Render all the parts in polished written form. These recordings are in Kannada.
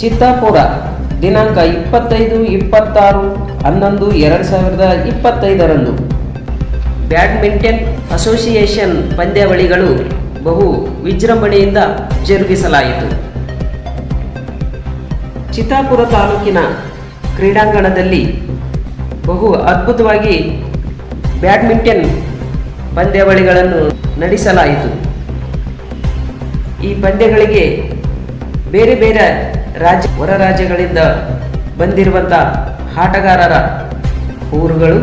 ಚಿತ್ತಾಪುರ ದಿನಾಂಕ 25-26-11-2025 ಬ್ಯಾಡ್ಮಿಂಟನ್ ಅಸೋಸಿಯೇಷನ್ ಪಂದ್ಯಾವಳಿಗಳು ಬಹು ವಿಜೃಂಭಣೆಯಿಂದ ಜರುಗಿಸಲಾಯಿತು. ಚಿತ್ತಾಪುರ ತಾಲೂಕಿನ ಕ್ರೀಡಾಂಗಣದಲ್ಲಿ ಬಹು ಅದ್ಭುತವಾಗಿ ಬ್ಯಾಡ್ಮಿಂಟನ್ ಪಂದ್ಯಾವಳಿಗಳನ್ನು ನಡೆಸಲಾಯಿತು. ಈ ಪಂದ್ಯಗಳಿಗೆ ಬೇರೆ ಬೇರೆ ಹೊರ ರಾಜ್ಯಗಳಿಂದ ಬಂದಿರುವಂಥ ಆಟಗಾರರ ಊರುಗಳು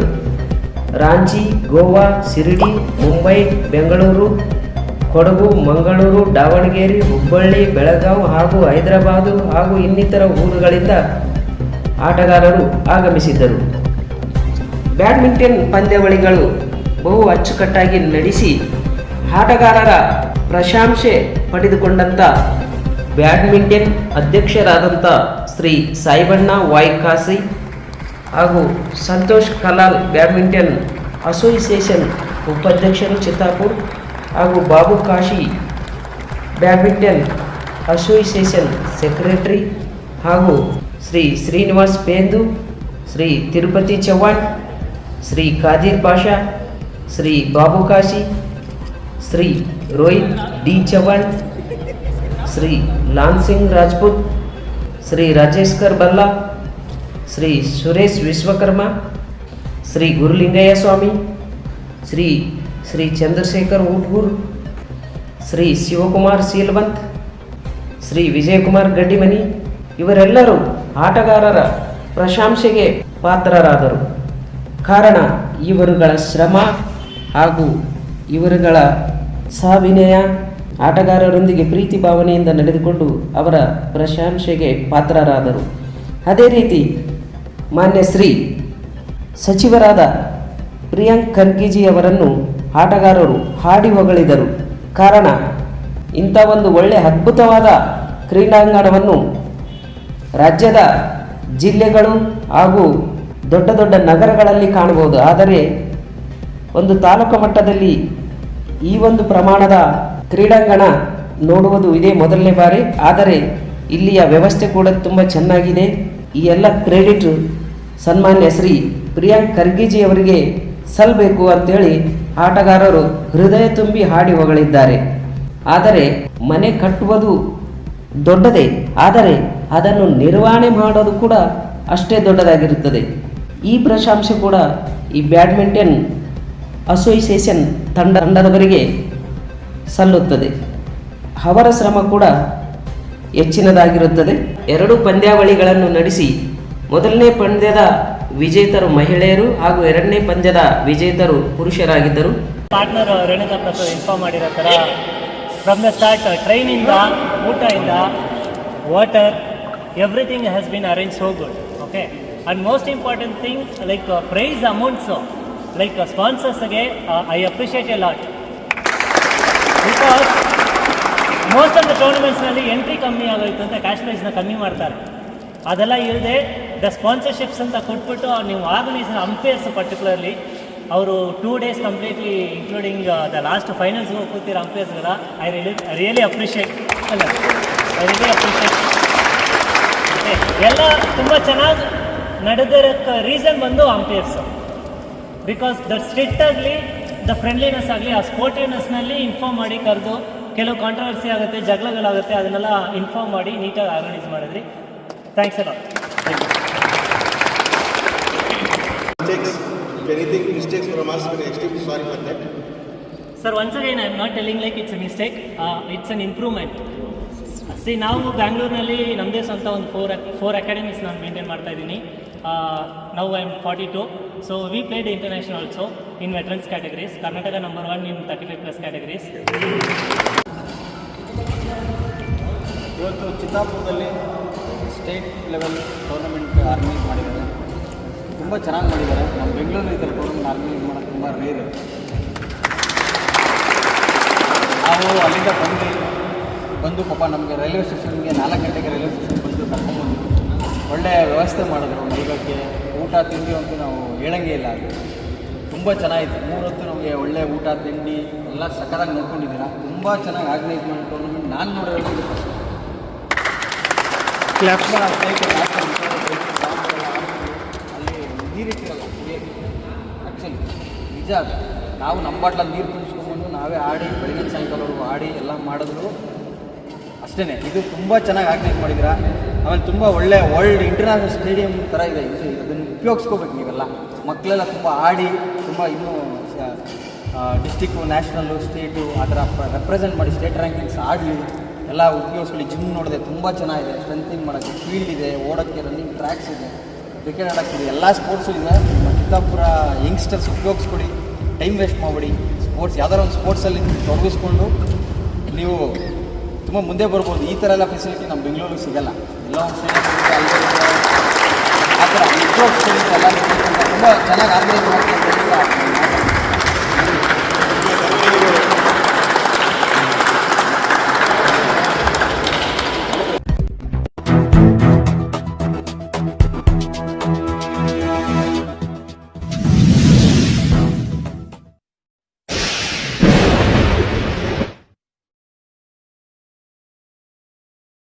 ರಾಂಚಿ, ಗೋವಾ, ಶಿರಡಿ, ಮುಂಬೈ, ಬೆಂಗಳೂರು, ಕೊಡಗು, ಮಂಗಳೂರು, ದಾವಣಗೆರೆ, ಹುಬ್ಬಳ್ಳಿ, ಬೆಳಗಾವಿ ಹಾಗೂ ಹೈದರಾಬಾದು ಹಾಗೂ ಇನ್ನಿತರ ಊರುಗಳಿಂದ ಆಟಗಾರರು ಆಗಮಿಸಿದ್ದರು. ಬ್ಯಾಡ್ಮಿಂಟನ್ ಪಂದ್ಯಾವಳಿಗಳು ಬಹು ಅಚ್ಚುಕಟ್ಟಾಗಿ ನಡೆಸಿ ಆಟಗಾರರ ಪ್ರಶಂಸೆ ಪಡೆದುಕೊಂಡಂಥ ಬ್ಯಾಡ್ಮಿಂಟನ್ ಅಧ್ಯಕ್ಷರಾದಂಥ ಶ್ರೀ ಸಾಯಿಬಣ್ಣ ವಾಯ್ಕಾಸಿ ಹಾಗೂ ಸಂತೋಷ್ ಕಲಾಲ್ ಬ್ಯಾಡ್ಮಿಂಟನ್ ಅಸೋಸಿಯೇಷನ್ ಉಪಾಧ್ಯಕ್ಷರು ಚಿತ್ತಾಪುರ್ ಹಾಗೂ Babu Kashi badminton association secretary ಹಾಗೂ ಶ್ರೀ ಶ್ರೀನಿವಾಸ್ ಪೇಂದು, ಶ್ರೀ ತಿರುಪತಿ ಚವ್ಹಾಣ್, ಶ್ರೀ ಖಾದಿರ್ ಪಾಷಾ, ಶ್ರೀ ಬಾಬು ಕಾಶಿ, ಶ್ರೀ ರೋಹಿತ್ ಡಿ ಚವ್ಹಾಣ್, ಶ್ರೀ ಲಾನ್ ಸಿಂಗ್ ರಾಜ್ಪೂತ್, ಶ್ರೀ ರಾಜೇಶ್ಕರ್ ಬಲ್ಲಾ, ಶ್ರೀ ಸುರೇಶ್ ವಿಶ್ವಕರ್ಮ, ಶ್ರೀ ಗುರುಲಿಂಗಯ್ಯ ಸ್ವಾಮಿ, ಶ್ರೀ ಚಂದ್ರಶೇಖರ್ ಊಟ್ಗೂರ್, ಶ್ರೀ ಶಿವಕುಮಾರ್ ಸೀಲ್ವಂತ್, ಶ್ರೀ ವಿಜಯಕುಮಾರ್ ಗಡ್ಡಿಮನಿ ಇವರೆಲ್ಲರೂ ಆಟಗಾರರ ಪ್ರಶಂಸೆಗೆ ಪಾತ್ರರಾದರು. ಕಾರಣ ಇವರುಗಳ ಶ್ರಮ ಹಾಗೂ ಇವರುಗಳ ಸವಿನಯ, ಆಟಗಾರರೊಂದಿಗೆ ಪ್ರೀತಿ ಭಾವನೆಯಿಂದ ನಡೆದುಕೊಂಡು ಅವರ ಪ್ರಶಂಸೆಗೆ ಪಾತ್ರರಾದರು. ಅದೇ ರೀತಿ ಮಾನ್ಯ ಶ್ರೀ ಸಚಿವರಾದ ಪ್ರಿಯಾಂಕ್ ಖರ್ಗೆಜಿಯವರನ್ನು ಆಟಗಾರರು ಹಾಡಿ ಹೊಗಳಿದರು. ಕಾರಣ ಇಂಥ ಒಂದು ಒಳ್ಳೆಯ ಅದ್ಭುತವಾದ ಕ್ರೀಡಾಂಗಣವನ್ನು ರಾಜ್ಯದ ಜಿಲ್ಲೆಗಳು ಹಾಗೂ ದೊಡ್ಡ ದೊಡ್ಡ ನಗರಗಳಲ್ಲಿ ಕಾಣಬಹುದು. ಆದರೆ ಒಂದು ತಾಲೂಕು ಮಟ್ಟದಲ್ಲಿ ಈ ಒಂದು ಪ್ರಮಾಣದ ಕ್ರೀಡಾಂಗಣ ನೋಡುವುದು ಇದೇ ಮೊದಲನೇ ಬಾರಿ. ಆದರೆ ಇಲ್ಲಿಯ ವ್ಯವಸ್ಥೆ ಕೂಡ ತುಂಬ ಚೆನ್ನಾಗಿದೆ. ಈ ಎಲ್ಲ ಕ್ರೆಡಿಟ್ ಸನ್ಮಾನ್ಯ ಶ್ರೀ ಪ್ರಿಯಾಂಕ್ ಖರ್ಗೆಜಿಯವರಿಗೆ ಸಲ್ಲಬೇಕು ಅಂತೇಳಿ ಆಟಗಾರರು ಹೃದಯ ತುಂಬಿ ಹಾಡಿ ಹೊಗಳಿದ್ದಾರೆ. ಆದರೆ ಮನೆ ಕಟ್ಟುವುದು ದೊಡ್ಡದೇ, ಆದರೆ ಅದನ್ನು ನಿರ್ವಹಣೆ ಮಾಡೋದು ಕೂಡ ಅಷ್ಟೇ ದೊಡ್ಡದಾಗಿರುತ್ತದೆ. ಈ ಪ್ರಶಂಸೆ ಕೂಡ ಈ ಬ್ಯಾಡ್ಮಿಂಟನ್ ಅಸೋಸಿಯೇಷನ್ ತಂಡದವರಿಗೆ ಸಲ್ಲುತ್ತದೆ. ಅವರ ಶ್ರಮ ಕೂಡ ಹೆಚ್ಚಿನದಾಗಿರುತ್ತದೆ. ಎರಡು ಪಂದ್ಯಾವಳಿಗಳನ್ನು ನಡೆಸಿ ಮೊದಲನೇ ಪಂದ್ಯದ ವಿಜೇತರು ಮಹಿಳೆಯರು ಹಾಗೂ ಎರಡನೇ ಪಂದ್ಯದ ವಿಜೇತರು ಪುರುಷರಾಗಿದ್ದರು. ಪಾರ್ಟ್ನರ್ ರೇಣುಕಾ ಪ್ರಸಾದ್ ಇನ್ಫಾರ್ಮ್ ಮಾಡಿರೋ ಥರ ಫ್ರಮ್ ದ ಸ್ಟಾರ್ಟ್ ಟ್ರೈನಿಂದ ಊಟದಿಂದ water everything has been arrange so good. Okay, and most important thing like price amounts like ಸ್ಪಾನ್ಸರ್ಸ್ಗೆ I appreciate a lot because most of the ಟೂರ್ನಮೆಂಟ್ಸ್ನಲ್ಲಿ ಎಂಟ್ರಿ ಕಮ್ಮಿ ಆಗೋಯ್ತು ಅಂತ ಕ್ಯಾಶ್ ಪ್ರೈಸ್ನ ಕಮ್ಮಿ ಮಾಡ್ತಾರೆ. ಅದೆಲ್ಲ ಇಲ್ಲದೆ ದ ಸ್ಪಾನ್ಸರ್ಶಿಪ್ಸ್ ಅಂತ ಕೊಟ್ಬಿಟ್ಟು ನೀವು ಆರ್ಗನೈಸರ್ ಅಂಪೈರ್ಸ್ ಪರ್ಟಿಕ್ಯುಲರ್ಲಿ ಅವರು 2 days completely including the last ಫೈನಲ್ಸ್ಗೂ ಕೂತಿರೋ ಅಂಪೈರ್ಸ್ಗಳ ಐ ರಿಯಲಿ ಅಪ್ರಿಷಿಯೇಟ್ ಎಲ್ಲ ತುಂಬ ಚೆನ್ನಾಗಿ ನಡೆದಿರೋಕ್ಕೆ ರೀಸನ್ ಬಂದು ಅಂಪೈರ್ಸು. ಬಿಕಾಸ್ ದ ಸ್ಟ್ರಿಕ್ಟ್ ಆಗಲಿ ದ ಫ್ರೆಂಡ್ಲಿನೆಸ್ ಆಗಲಿ ಆ ಸ್ಪೋರ್ಟಿವ್ನೆಸ್ನಲ್ಲಿ ಇನ್ಫಾರ್ಮ್ ಮಾಡಿ ಕರೆದು ಕೆಲವು ಕಾಂಟ್ರವರ್ಸಿ ಆಗುತ್ತೆ, ಜಗಳಗಳಾಗುತ್ತೆ, ಅದನ್ನೆಲ್ಲ ಇನ್ಫಾರ್ಮ್ ಮಾಡಿ ನೀಟಾಗಿ ಆರ್ಗನೈಸ್ ಮಾಡಿದ್ರಿ. ಥ್ಯಾಂಕ್ಸ್ ಅಲ್ಲ. Mistakes from us, we are extremely sorry for that. Sir, once again, I am not telling like it's a mistake. It's an improvement. See, ನಾವು ಬ್ಯಾಂಗ್ಳೂರಿನಲ್ಲಿ ನಮ್ಮದೇ ಸ್ವಂತ ಒಂದು ಫೋರ್ ಅಕಾಡೆಮೀಸ್ ನಾನು ಮೇಂಟೈನ್ ಮಾಡ್ತಾ ಇದ್ದೀನಿ. Now I am 42. So we played international also in veterans categories. Karnataka number 1 in 35+ categories. ಇವತ್ತು ಚಿತ್ತಾಪುರದಲ್ಲಿ ಸ್ಟೇಟ್ ಲೆವೆಲ್ ಟೂರ್ನಮೆಂಟ್ ಆರ್ಗನೈಸ್ ಮಾಡಿದ್ದಾರೆ. ತುಂಬ ಚೆನ್ನಾಗಿ ಮಾಡಿದ್ದಾರೆ. ನಮ್ಮ ಬೆಂಗಳೂರಲ್ಲಿ ಈ ಥರ ಟೂರ್ನಮೆಂಟ್ ಆರ್ಗನೈಸ್ ಮಾಡೋದು ತುಂಬ ರೇರ್. ನಾವು ಅಲ್ಲಿಂದ ಬಂದು ಪಾಪ ನಮಗೆ ರೈಲ್ವೆ ಸ್ಟೇಷನ್ಗೆ 4 ಗಂಟೆಗೆ ರೈಲ್ವೆ ಸ್ಟೇಷನ್ ಬಂದು ಕರ್ಕೊಂಡ್ಬಂದು ಒಳ್ಳೆಯ ವ್ಯವಸ್ಥೆ ಮಾಡಿದ್ರು. ಮೈಗಕ್ಕೆ ಊಟ ತಿಂಡಿ ಅಂತೂ ನಾವು ಹೇಳಂಗೆ ಇಲ್ಲ. ತುಂಬ ಚೆನ್ನಾಗಿತ್ತು. 3 ಹೊತ್ತು ನಮಗೆ ಒಳ್ಳೆಯ ಊಟ ತಿಂಡಿ ಎಲ್ಲ ಸಕ್ಕತ್ತಾಗಿ ನೋಡ್ಕೊಂಡಿದ್ದೀರಾ. ತುಂಬ ಚೆನ್ನಾಗಿ ಆರ್ಗನೈಸ್ ಮಾಡಿ ಟೂರ್ನಮೆಂಟ್ ನಾನು ನೋಡಿರೋದು ಕ್ಲಾಪ್ ಅಲ್ಲಿ ನೀರಿಟ್ಟಿರಲ್ಲ ಕುಡಿಯೋಕ್ಕೆ. ಆ್ಯಕ್ಚುಲಿ ನಿಜ ಅದು. ನಾವು ನಮ್ಮ ಬಾಟ್ಲಲ್ಲಿ ನೀರು ತುಂಬಿಸ್ಕೊಂಡ್ಬಂದು ನಾವೇ ಆಡಿ ಬೆಳಗಿನ ಸಾಯಂಕಾಲವರೆಗೂ ಆಡಿ ಎಲ್ಲ ಮಾಡಿದ್ರು ಅಷ್ಟೇ. ಇದು ತುಂಬ ಚೆನ್ನಾಗಿ ಆರ್ಗನೈಸ್ ಮಾಡಿದ್ದೀರಾ. ಆಮೇಲೆ ತುಂಬ ಒಳ್ಳೆ ವರ್ಲ್ಡ್ ಇಂಟರ್ನ್ಯಾಷನಲ್ ಸ್ಟೇಡಿಯಂ ಥರ ಇದೆ. ಇದು ಅದನ್ನು ಉಪಯೋಗಿಸ್ಕೋಬೇಕು ನೀವೆಲ್ಲ. ಮಕ್ಕಳೆಲ್ಲ ತುಂಬ ಆಡಿ ತುಂಬ ಇನ್ನೂ ಡಿಸ್ಟಿಕ್ಕು, ನ್ಯಾಷನಲ್ಲು, ಸ್ಟೇಟು ಆ ಥರ ರೆಪ್ರೆಸೆಂಟ್ ಮಾಡಿ ಸ್ಟೇಟ್ ರ್ಯಾಂಕಿಂಗ್ಸ್ ಆಡಲಿ, ಎಲ್ಲ ಉಪಯೋಗಿಸ್ಕೊಳ್ಳಿ. ಜಿಮ್ ನೋಡಿದೆ ತುಂಬ ಚೆನ್ನಾಗಿದೆ, ಸ್ಟ್ರೆಂಥಿಂಗ್ ಮಾಡೋಕ್ಕೆ ಫೀಲ್ಡ್ ಇದೆ, ಓಡೋಕ್ಕೆ ರನ್ನಿಂಗ್ ಟ್ರ್ಯಾಕ್ಸ್ ಇದೆ, ಕ್ರಿಕೆಟ್ ಆಡೋಕ್ಕಿದೆ, ಎಲ್ಲ ಸ್ಪೋರ್ಟ್ಸು ಇದೆ. ನಮ್ಮ ಚಿತ್ತಾಪುರ ಯಂಗ್ಸ್ಟರ್ಸ್ ಉಪಯೋಗಿಸ್ಕೊಡಿ, ಟೈಮ್ ವೇಸ್ಟ್ ಮಾಡಬೇಡಿ. ಸ್ಪೋರ್ಟ್ಸ್ ಯಾವ್ದಾರು ಒಂದು ಸ್ಪೋರ್ಟ್ಸಲ್ಲಿ ತೊಡಗಿಸ್ಕೊಂಡು ನೀವು ತುಂಬ ಮುಂದೆ ಬರ್ಬೋದು. ಈ ಥರ ಎಲ್ಲ ಫೆಸಿಲಿಟಿ ನಮ್ಮ ಬೆಂಗಳೂರಿಗೆ ಸಿಗೋಲ್ಲ. ಎಲ್ಲ ಒಂದು ಸ್ಟೇಡಿಯಂ ಆ ಥರ ಉಪಯೋಗಿಸ್ಕೊಳ್ಳಿ. ಎಲ್ಲ ತುಂಬ ಚೆನ್ನಾಗಿ ಆರ್ಗನೈಸ್ ಮಾಡ್ತಾರೆ.